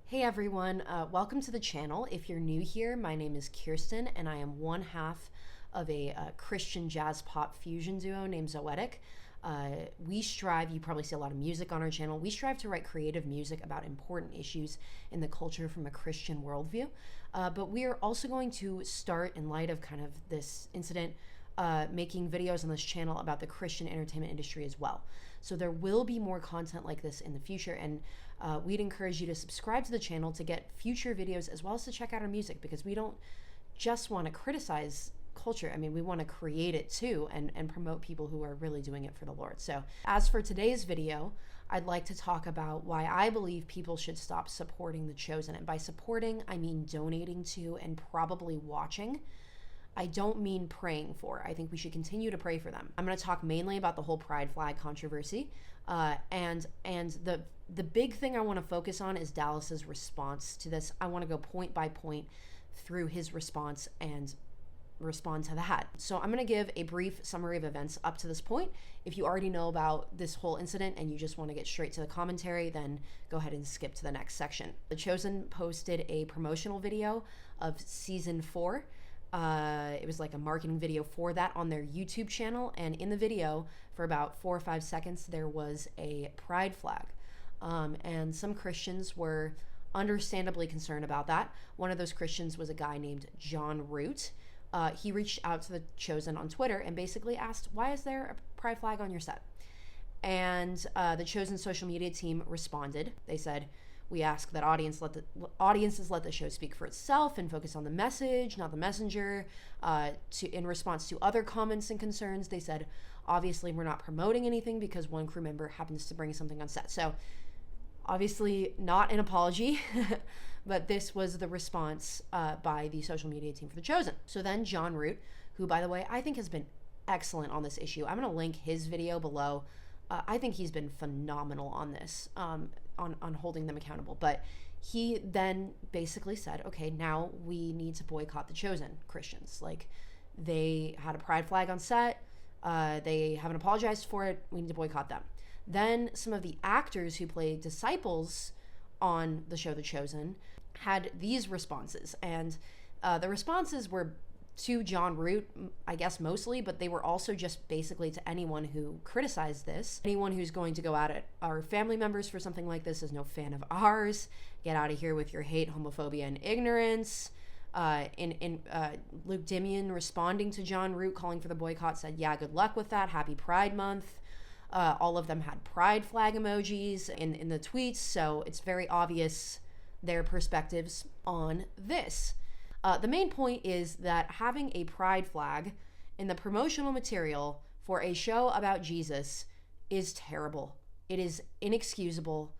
Hey everyone, welcome to the channel. If you're new here, my name is Kirsten and I am one half of a Christian jazz pop fusion duo named Zoetic. We strive, you probably see a lot of music on our channel, we strive to write creative music about important issues in the culture from a Christian worldview. But we are also going to start, in light of kind of this incident, making videos on this channel about the Christian entertainment industry as well. So there will be more content like this in the future, and we'd encourage you to subscribe to the channel to get future videos as well as to check out our music, because we don't just want to criticize culture. I mean, we want to create it too and promote people who are really doing it for the Lord. So as for today's video, I'd like to talk about why I believe people should stop supporting The Chosen. And by supporting, I mean donating to and probably watching. I don't mean praying for. I think we should continue to pray for them. I'm going to talk mainly about the whole pride flag controversy, and the big thing I want to focus on is Dallas's response to this. I want to go point by point through his response and respond to that. So I'm going to give a brief summary of events up to this point. If you already know about this whole incident and you just want to get straight to the commentary, then go ahead and skip to the next section. The Chosen posted a promotional video of season 4. It was like a marketing video for that on their YouTube channel, and in the video for about 4 or 5 seconds there was a pride flag, and some Christians were understandably concerned about that. One of those Christians was a guy named John Root. He reached out to The Chosen on Twitter and basically asked, why is there a pride flag on your set? And The Chosen social media team responded. They said, we ask that audiences let the show speak for itself and focus on the message, not the messenger. In response to other comments and concerns, they said, obviously we're not promoting anything because one crew member happens to bring something on set. So obviously not an apology, but this was the response by the social media team for The Chosen. So then John Root, who, by the way, I think has been excellent on this issue. I'm going to link his video below. I think he's been phenomenal on this, on holding them accountable. But he then basically said, okay, now we need to boycott The Chosen Christians. Like, they had a pride flag on set. They haven't apologized for it. We need to boycott them. Then some of the actors who played disciples on the show The Chosen had these responses. And the responses were to John Root, I guess mostly, but they were also just basically to anyone who criticized this. Anyone who's going to go at our family members for something like this is no fan of ours. Get out of here with your hate, homophobia, and ignorance. Luke Dimian, responding to John Root calling for the boycott, said, yeah, good luck with that. Happy Pride Month. All of them had pride flag emojis in the tweets, so it's very obvious their perspectives on this. The main point is that having a pride flag in the promotional material for a show about Jesus is terrible. It is inexcusable.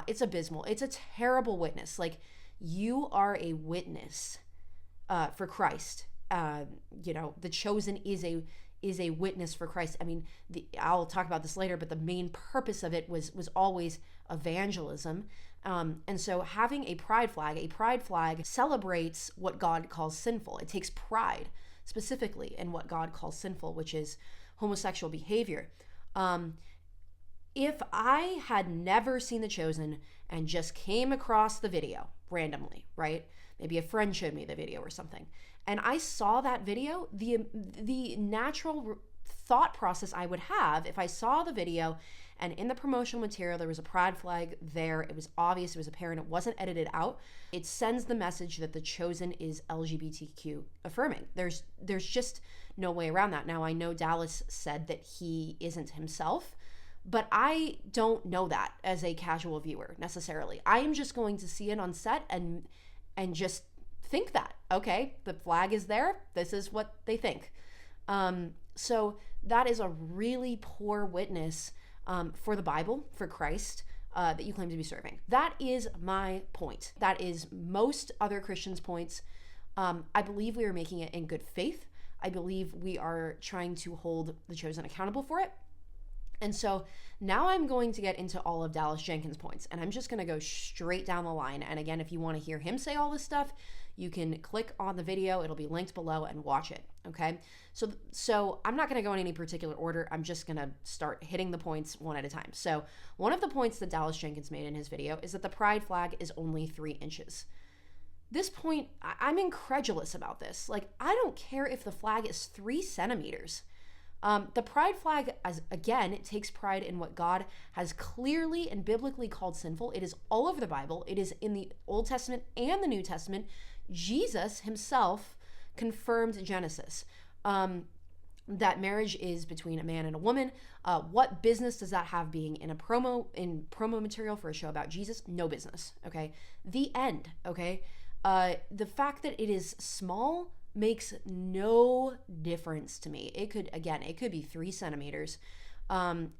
It's abysmal. It's a terrible witness. Like, you are a witness for Christ. The Chosen is a witness for Christ. I mean, I'll talk about this later, but the main purpose of it was always evangelism. And so having a pride flag celebrates what God calls sinful. It takes pride specifically in what God calls sinful, which is homosexual behavior. If I had never seen The Chosen and just came across the video randomly, right? Maybe a friend showed me the video or something, and I saw that video, the natural thought process I would have if I saw the video and in the promotional material there was a pride flag there, it was obvious, it was apparent, it wasn't edited out, it sends the message that The Chosen is LGBTQ affirming. There's just no way around that. Now, I know Dallas said that he isn't himself, but I don't know that as a casual viewer necessarily. I am just going to see it on set and just think that, okay, the flag is there, this is what they think. So that is a really poor witness for the Bible, for Christ, that you claim to be serving. That is my point. That is most other Christians' points. I believe we are making it in good faith. I believe we are trying to hold The Chosen accountable for it. And so now I'm going to get into all of Dallas Jenkins' points, and I'm just going to go straight down the line. And again, if you want to hear him say all this stuff, you can click on the video. It'll be linked below and watch it. Okay. So I'm not going to go in any particular order. I'm just going to start hitting the points one at a time. So one of the points that Dallas Jenkins made in his video is that the pride flag is only 3 inches. This point, I'm incredulous about this. Like, I don't care if the flag is 3 centimeters. The pride flag, again, it takes pride in what God has clearly and biblically called sinful. It is all over the Bible. It is in the Old Testament and the New Testament. Jesus himself confirmed Genesis, that marriage is between a man and a woman. What business does that have being in promo material for a show about Jesus? No business. Okay. The end. Okay. The fact that it is small makes no difference to me. It could be 3 centimeters.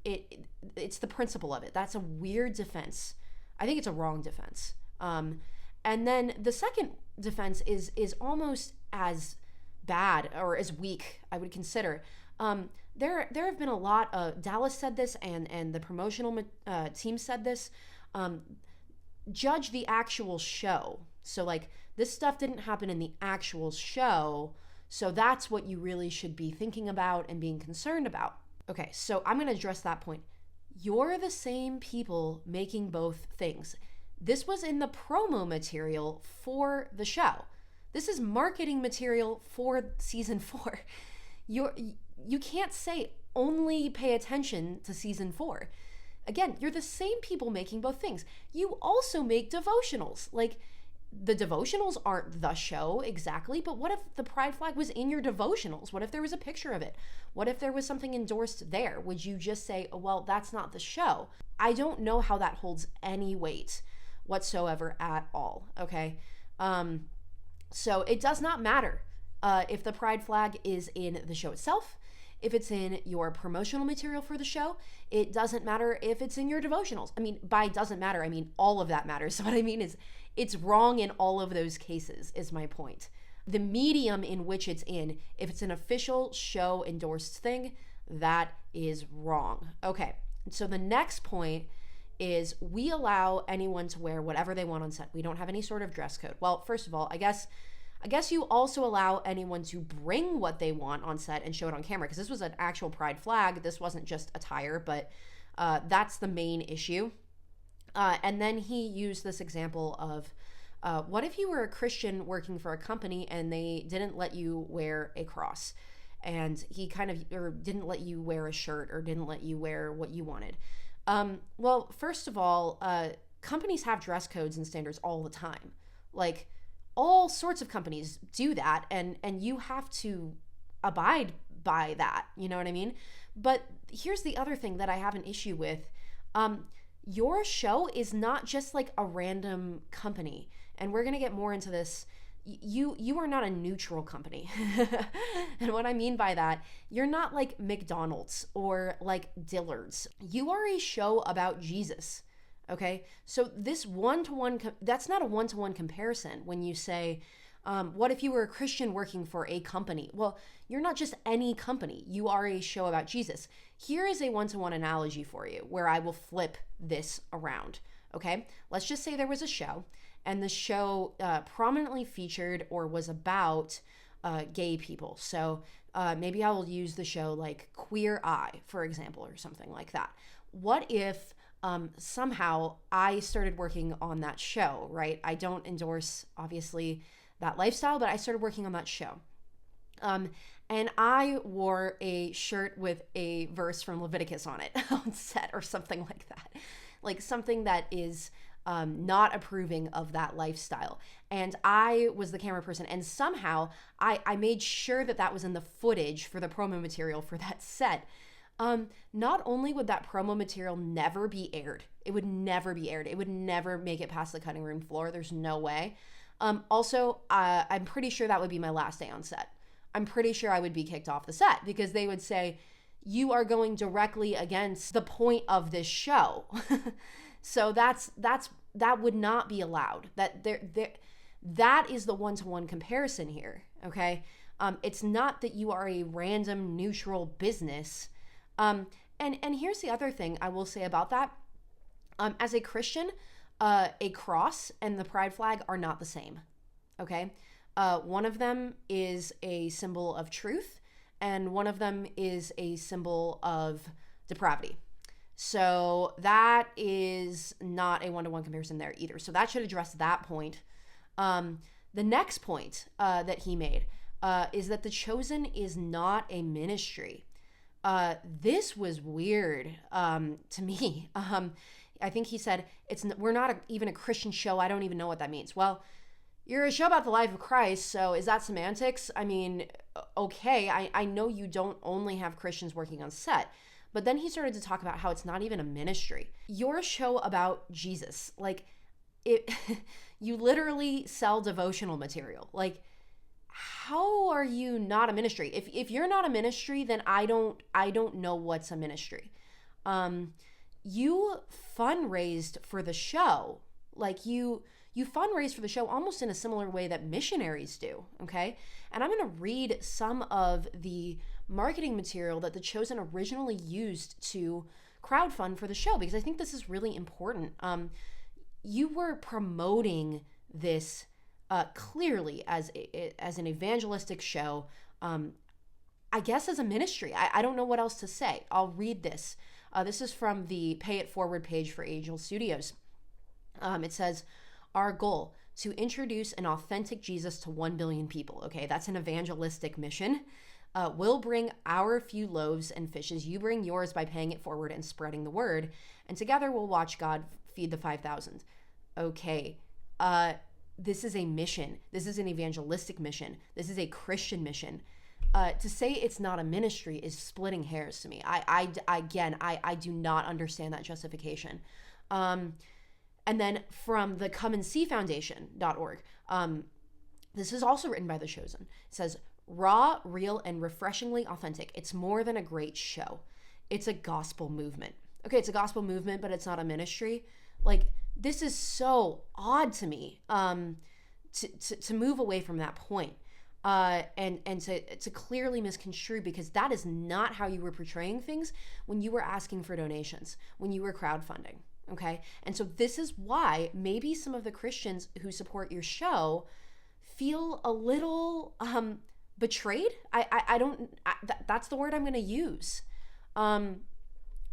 It's the principle of it. That's a weird defense. I think it's a wrong defense. And then the second defense is almost as bad or as weak, I would consider. There have been a lot of, Dallas said this and the promotional team said this, judge the actual show. So like, this stuff didn't happen in the actual show, so that's what you really should be thinking about and being concerned about. Okay, so I'm going to address that point. You're the same people making both things. This was in the promo material for the show. This is marketing material for season 4. You can't say only pay attention to season 4. Again, you're the same people making both things. You also make devotionals. Like, the devotionals aren't the show exactly, but what if the pride flag was in your devotionals? What if there was a picture of it? What if there was something endorsed there? Would you just say, oh, well, that's not the show? I don't know how that holds any weight whatsoever at all, okay? So it does not matter if the pride flag is in the show itself, if it's in your promotional material for the show. It doesn't matter if it's in your devotionals. I mean, by doesn't matter, I mean all of that matters. So what I mean is it's wrong in all of those cases is my point. The medium in which it's in, if it's an official show endorsed thing, that is wrong. Okay, so the next point is we allow anyone to wear whatever they want on set. We don't have any sort of dress code. Well, first of all, I guess you also allow anyone to bring what they want on set and show it on camera, because this was an actual pride flag. This wasn't just attire, but that's the main issue. And then he used this example of what if you were a Christian working for a company and they didn't let you wear a cross, and he didn't let you wear a shirt or didn't let you wear what you wanted. Well, first of all, companies have dress codes and standards all the time. Like, all sorts of companies do that, and you have to abide by that. You know what I mean? But here's the other thing that I have an issue with. Your show is not just like a random company, and we're gonna get more into this. You are not a neutral company. And what I mean by that, you're not like McDonald's or like Dillard's. You are a show about Jesus. Okay, so this one-to-one, that's not a one-to-one comparison when you say, what if you were a Christian working for a company? Well, you're not just any company. You are a show about Jesus. Here is a one-to-one analogy for you where I will flip this around. Okay, let's just say there was a show, and the show prominently featured or was about gay people. So maybe I will use the show like Queer Eye, for example, or something like that. What if somehow I started working on that show, right? I don't endorse, obviously, that lifestyle, but I started working on that show. And I wore a shirt with a verse from Leviticus on it on set or something like that. Like something that is not approving of that lifestyle. And I was the camera person, and somehow I made sure that that was in the footage for the promo material for that set. Not only would that promo material never be aired, it would never be aired. It would never make it past the cutting room floor. There's no way. Also, I'm pretty sure that would be my last day on set. I'm pretty sure I would be kicked off the set because they would say, you are going directly against the point of this show. So that would not be allowed. That is the one-to-one comparison here. Okay. It's not that you are a random neutral business. And here's the other thing I will say about that. As a Christian, a cross and the pride flag are not the same. Okay? One of them is a symbol of truth, and one of them is a symbol of depravity. So that is not a one-to-one comparison there either. So that should address that point. The next point that he made is that the chosen is not a ministry. This was weird to me. I think he said, we're not even a Christian show. I don't even know what that means. Well, you're a show about the life of Christ, so is that semantics? I mean, okay, I know you don't only have Christians working on set, but then he started to talk about how it's not even a ministry. You're a show about Jesus. Like, you literally sell devotional material. Like, how are you not a ministry? If you're not a ministry, then I don't know what's a ministry. You fundraised for the show. Like, you fundraise for the show almost in a similar way that missionaries do, okay? And I'm going to read some of the marketing material that The Chosen originally used to crowdfund for the show, because I think this is really important. You were promoting this clearly as an evangelistic show, I guess as a ministry. I don't know what else to say. I'll read this. This is from the Pay It Forward page for Angel Studios. It says, our goal, to introduce an authentic Jesus to 1 billion people. Okay, that's an evangelistic mission. We'll bring our few loaves and fishes. You bring yours by paying it forward and spreading the word. And together we'll watch God feed the 5,000. Okay, this is a mission. This is an evangelistic mission. This is a Christian mission. To say it's not a ministry is splitting hairs to me. I do not understand that justification. And then from the comeandseefoundation.org, this is also written by The Chosen. It says, raw, real, and refreshingly authentic. It's more than a great show. It's a gospel movement. Okay, it's a gospel movement, but it's not a ministry. Like, this is so odd to me, to move away from that point, and to clearly misconstrue, because that is not how you were portraying things when you were asking for donations, when you were crowdfunding. Okay. And so this is why maybe some of the Christians who support your show feel a little betrayed. That's the word I'm going to use.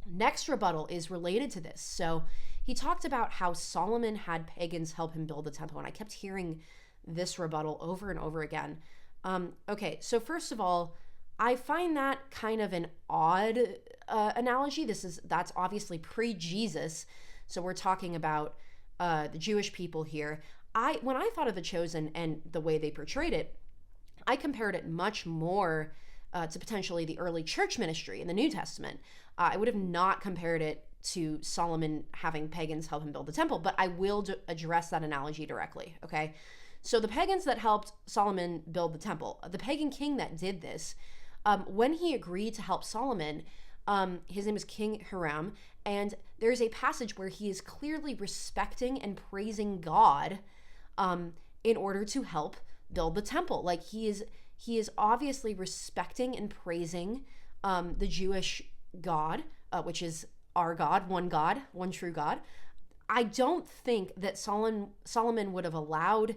Next rebuttal is related to this. So he talked about how Solomon had pagans help him build the temple. And I kept hearing this rebuttal over and over again. Okay. So first of all, I find that kind of an odd analogy. That's obviously pre-Jesus, so we're talking about the Jewish people here. When I thought of The Chosen and the way they portrayed it, I compared it much more to potentially the early church ministry in the New Testament. I would have not compared it to Solomon having pagans help him build the temple, but I will address that analogy directly. Okay, so the pagans that helped Solomon build the temple, the pagan king that did this. When he agreed to help Solomon, his name is King Hiram, and there's a passage where he is clearly respecting and praising God in order to help build the temple. Like, he is obviously respecting and praising the Jewish God, which is our God, one true God. I don't think that Solomon would have allowed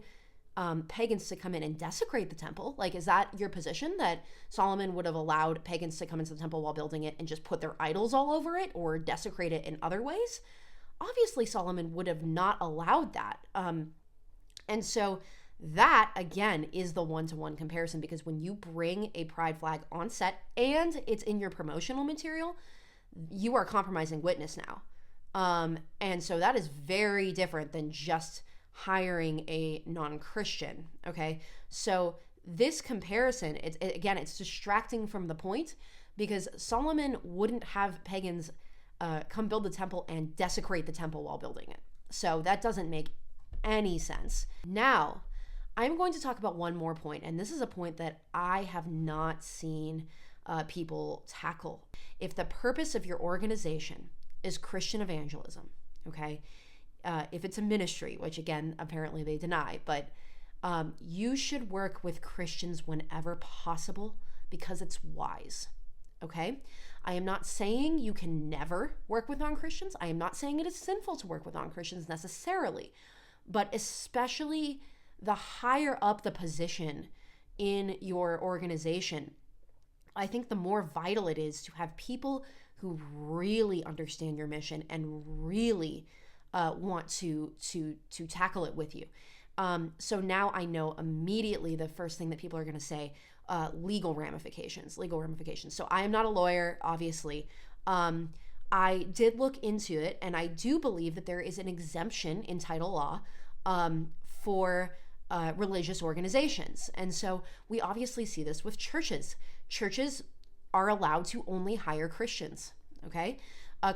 pagans to come in and desecrate the temple. Like, is that your position, that Solomon would have allowed pagans to come into the temple while building it and just put their idols all over it or desecrate it in other ways? Obviously, Solomon would have not allowed that. And so that, again, is the one-to-one comparison, because when you bring a pride flag on set and it's in your promotional material, you are compromising witness now. And so that is very different than just hiring a non-Christian. Okay, so this comparison, it's distracting from the point, because Solomon wouldn't have pagans come build the temple and desecrate the temple while building it. So that doesn't make any sense. Now, I'm going to talk about one more point, and this is a point that I have not seen people tackle. If the purpose of your organization is Christian evangelism, okay, if it's a ministry, which again, apparently they deny, but you should work with Christians whenever possible, because it's wise. Okay. I am not saying you can never work with non-Christians. I am not saying it is sinful to work with non-Christians necessarily, but especially the higher up the position in your organization, I think the more vital it is to have people who really understand your mission and really want to tackle it with you. So now I know immediately the first thing that people are going to say, legal ramifications. So I am not a lawyer, obviously. I did look into it, and I do believe that there is an exemption in title law for religious organizations. And so we obviously see this with churches. Churches are allowed to only hire Christians, okay?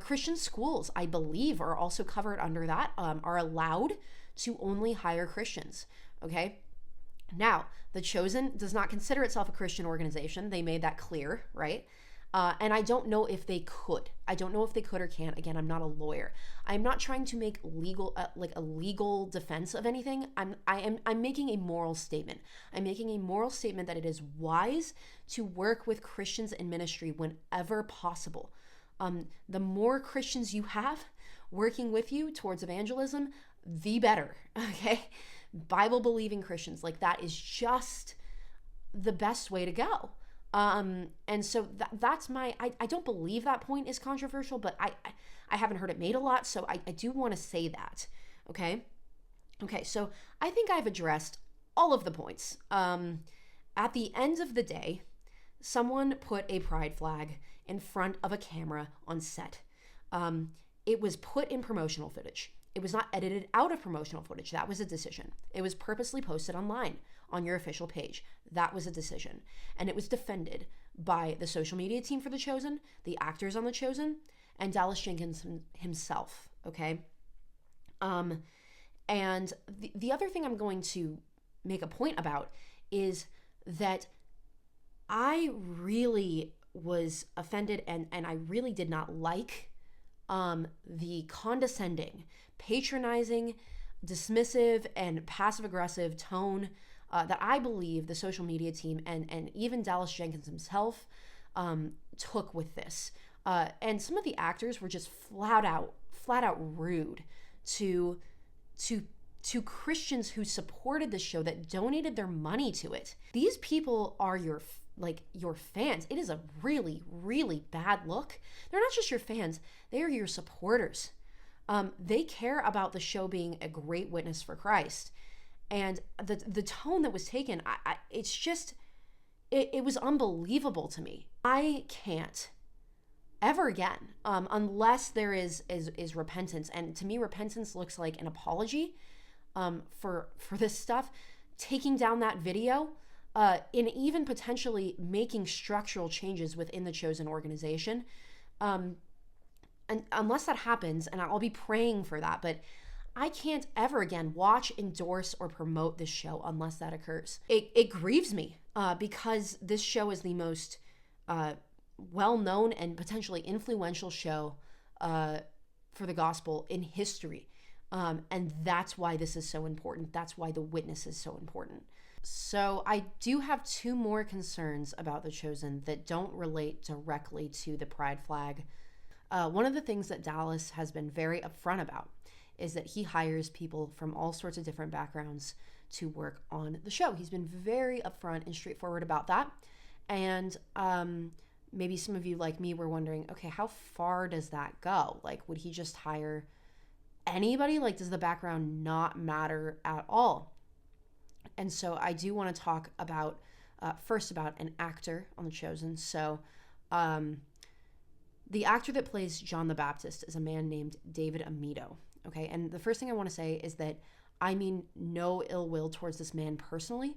Christian schools, I believe, are also covered under that, are allowed to only hire Christians, okay? Now, The Chosen does not consider itself a Christian organization. They made that clear, right? And I don't know if they could. I don't know if they could or can't. Again, I'm not a lawyer. I'm not trying to make legal, like a legal defense of anything. I'm making a moral statement. I'm making a moral statement that it is wise to work with Christians in ministry whenever possible. The more Christians you have working with you towards evangelism, the better, okay? Bible-believing Christians, like that is just the best way to go. And so that's my, I don't believe that point is controversial, but I haven't heard it made a lot, so I do want to say that, okay? Okay, so I think I've addressed all of the points. At the end of the day, someone put a pride flag in front of a camera on set. It was put in promotional footage. It was not edited out of promotional footage. That was a decision. It was purposely posted online on your official page. That was a decision. And it was defended by the social media team for The Chosen, the actors on The Chosen, and Dallas Jenkins himself, okay? And the other thing I'm going to make a point about is that I really was offended and I really did not like the condescending, patronizing, dismissive, and passive-aggressive tone that I believe the social media team and even Dallas Jenkins himself took with this. And some of the actors were just flat out rude to Christians who supported the show, that donated their money to it. These people are your fans. It is a really, really bad look. They're not just your fans, they are your supporters. They care about the show being a great witness for Christ. And the tone that was taken, it's just, it was unbelievable to me. I can't ever again, unless there is repentance. And to me, repentance looks like an apology for this stuff, taking down that video, and even potentially making structural changes within the Chosen organization. And unless that happens, and I'll be praying for that, but I can't ever again watch, endorse, or promote this show unless that occurs. It grieves me because this show is the most well-known and potentially influential show for the gospel in history. And that's why this is so important. That's why the witness is so important. So I do have two more concerns about The Chosen that don't relate directly to the pride flag. One of the things that Dallas has been very upfront about is that he hires people from all sorts of different backgrounds to work on the show. He's been very upfront and straightforward about that. And maybe some of you like me were wondering, okay, how far does that go? Like, would he just hire anybody? Like, does the background not matter at all? And so I do want to talk about, first about an actor on The Chosen. So the actor that plays John the Baptist is a man named David Amito. Okay, and the first thing I want to say is that I mean no ill will towards this man personally.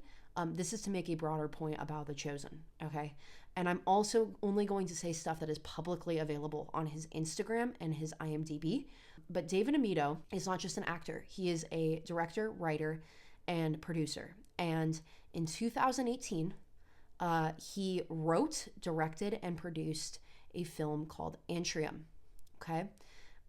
This is to make a broader point about The Chosen, okay? And I'm also only going to say stuff that is publicly available on his Instagram and his IMDb. But David Amito is not just an actor. He is a director, writer, and producer. And in 2018, he wrote, directed, and produced a film called Antrium, okay?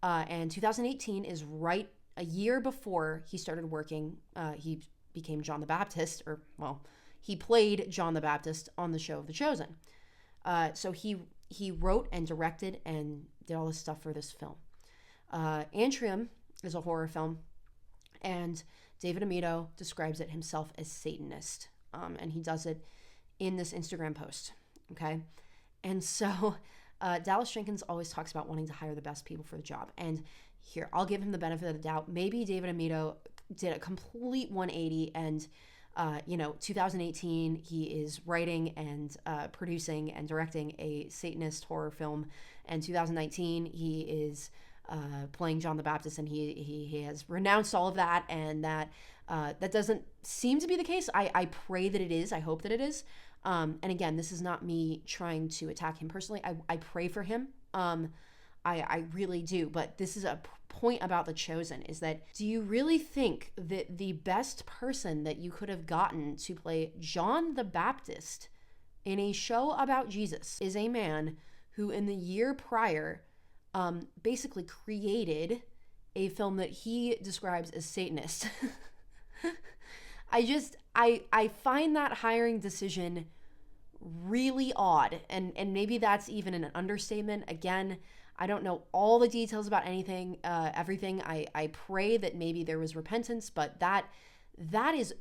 And 2018 is right a year before he started working. He became John the Baptist, or, well, he played John the Baptist on the show of The Chosen. So he he wrote and directed and did all this stuff for this film. Antrim is a horror film, and David Amito describes it himself as satanist, and he does it in this Instagram post, okay? And so Dallas Jenkins always talks about wanting to hire the best people for the job, and here, I'll give him the benefit of the doubt. Maybe David Amito did a complete 180, and 2018, he is writing and producing and directing a Satanist horror film, and 2019, he is playing John the Baptist, and he has renounced all of that, and that doesn't seem to be the case. I pray that it is. I hope that it is. And again, this is not me trying to attack him personally. I pray for him. I really do. But this is a point about The Chosen, is that, do you really think that the best person that you could have gotten to play John the Baptist in a show about Jesus is a man who in the year prior basically created a film that he describes as Satanist? I find that hiring decision really odd, and maybe that's even an understatement. Again, I don't know all the details about everything. I pray that maybe there was repentance, but that is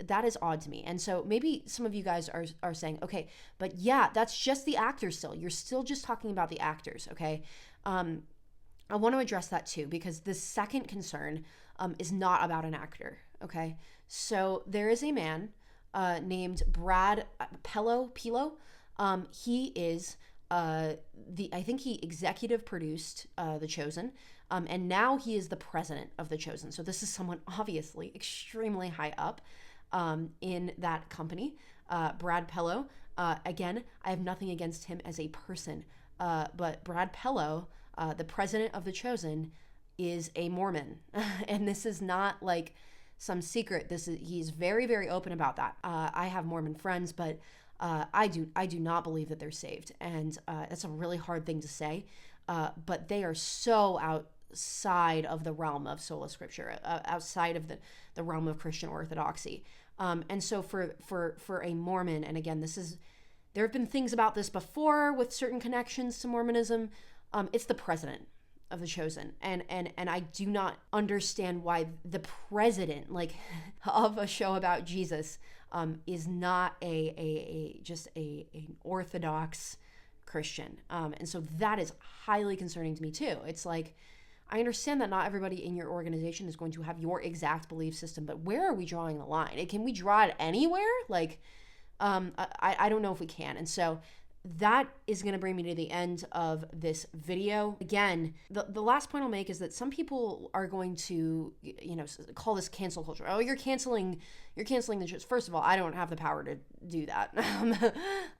odd to me. And so maybe some of you guys are saying, okay, but yeah, that's just the actors still. You're still just talking about the actors, okay? I want to address that too, because the second concern is not about an actor, okay? So there is a man named Brad Pello. He is I think he executive produced The Chosen, and now he is the president of The Chosen. So this is someone obviously extremely high up in that company. Brad Pello, again, I have nothing against him as a person, but Brad Pello, the president of The Chosen, is a Mormon. And this is not like some secret. He's very, very open about that. I have Mormon friends, but I do not believe that they're saved. And that's a really hard thing to say. But they are so outside of the realm of sola scriptura, outside of the realm of Christian orthodoxy. And so for a Mormon, and again, there have been things about this before with certain connections to Mormonism. It's the president of The Chosen, and I do not understand why the president, like, of a show about Jesus, is not just an orthodox Christian, and so that is highly concerning to me too. It's like, I understand that not everybody in your organization is going to have your exact belief system, but where are we drawing the line? Can we draw it anywhere? Like, I don't know if we can, and so that is going to bring me to the end of this video. Again, the last point I'll make is that some people are going to, call this cancel culture. Oh, you're canceling the church. First of all, I don't have the power to do that,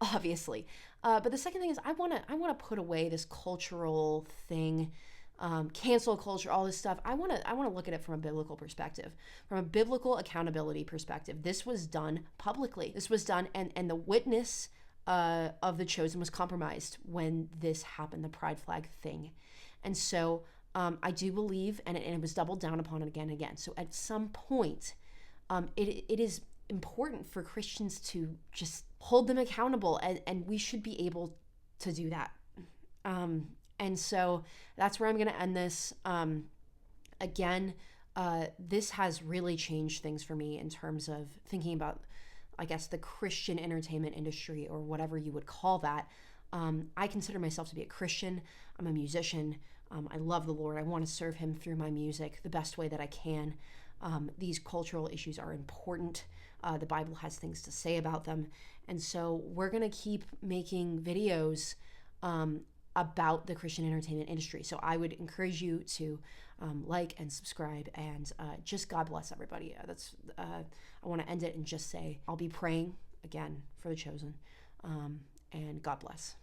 obviously. But the second thing is, I want to put away this cultural thing, cancel culture, all this stuff. I want to look at it from a biblical perspective, from a biblical accountability perspective. This was done publicly. This was done, and the witness of The Chosen was compromised when this happened, the pride flag thing. And so I do believe, and it was doubled down upon again and again. So at some point, it is important for Christians to just hold them accountable, and we should be able to do that. And so that's where I'm going to end this. Again, this has really changed things for me in terms of thinking about, I guess, the Christian entertainment industry, or whatever you would call that. I consider myself to be a Christian. I'm a musician. I love the Lord. I want to serve him through my music the best way that I can. These cultural issues are important. The Bible has things to say about them. And so we're going to keep making videos about the Christian entertainment industry. So I would encourage you to like and subscribe, and just God bless everybody. I want to end it and just say, I'll be praying again for The Chosen, and God bless.